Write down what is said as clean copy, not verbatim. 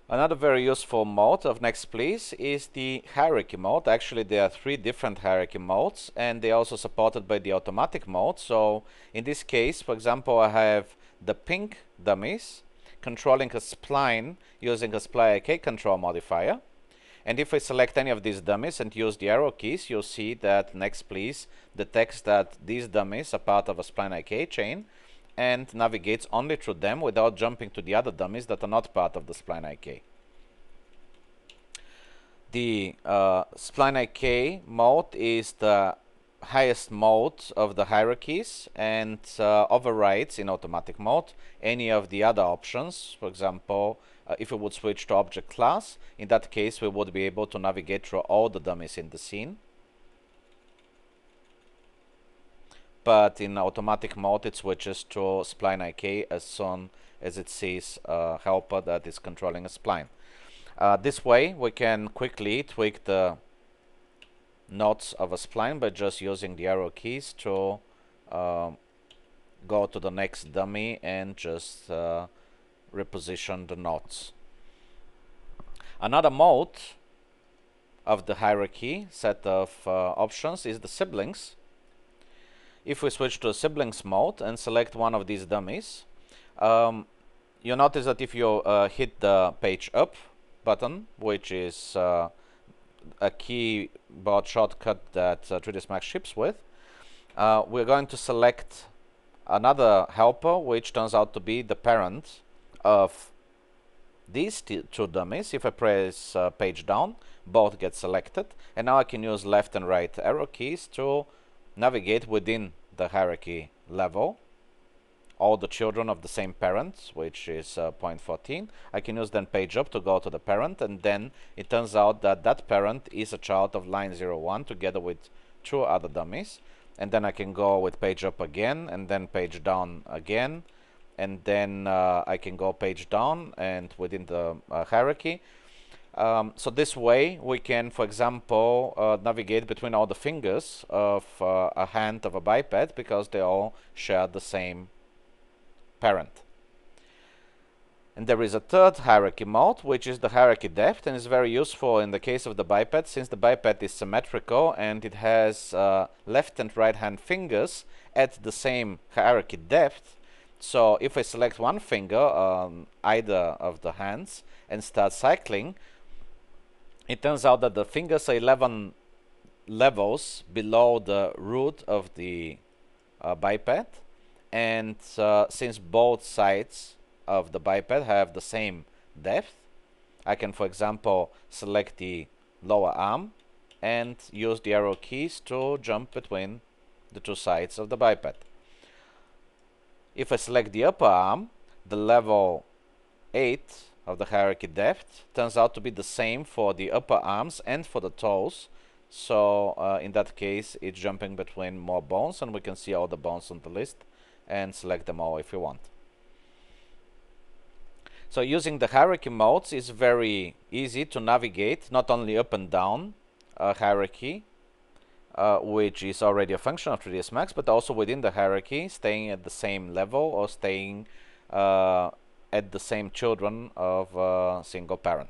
Another very useful mode of NEXTPLEASE is the hierarchy mode. Actually, there are 3 different hierarchy modes, and they are also supported by the automatic mode. So in this case, for example, I have the pink dummies controlling a spline using a spline IK control modifier. And if I select any of these dummies and use the arrow keys, you'll see that NEXTPLEASE detects that these dummies are part of a spline IK chain and navigates only through them without jumping to the other dummies that are not part of the spline IK. The spline IK mode is the highest mode of the hierarchies and overrides in automatic mode any of the other options. For example, if we would switch to object class, in that case we would be able to navigate through all the dummies in the scene. But in automatic mode it switches to spline IK as soon as it sees a helper that is controlling a spline. This way we can quickly tweak the nodes of a spline by just using the arrow keys to go to the next dummy and just reposition the nodes. Another mode of the hierarchy set of options is the siblings. If we switch to a siblings mode and select one of these dummies, you notice that if you hit the page up button, which is a keyboard shortcut that 3ds Max ships with, we're going to select another helper, which turns out to be the parent of these 2 dummies. If I press page down, both get selected, and now I can use left and right arrow keys to navigate within the hierarchy level all the children of the same parent, which is point 14. I can use then page up to go to the parent, and then it turns out that that parent is a child of line 01 together with 2 other dummies, and then I can go with page up again and then page down again, and then I can go page down and within the hierarchy. So this way we can, for example, navigate between all the fingers of a hand of a biped because they all share the same parent. And there is a third hierarchy mode, which is the hierarchy depth, and is very useful in the case of the biped, since the biped is symmetrical and it has left and right hand fingers at the same hierarchy depth. So if I select one finger on either of the hands and start cycling, it turns out that the fingers are 11 levels below the root of the biped, and since both sides of the biped have the same depth, I can, for example, select the lower arm and use the arrow keys to jump between the 2 sides of the biped. If I select the upper arm, the level 8 of the hierarchy depth turns out to be the same for the upper arms and for the toes. So in that case it's jumping between more bones, and we can see all the bones on the list and select them all if we want. So using the hierarchy modes is very easy to navigate not only up and down a hierarchy, which is already a function of 3ds Max, but also within the hierarchy, staying at the same level or staying at the same children of a single parent.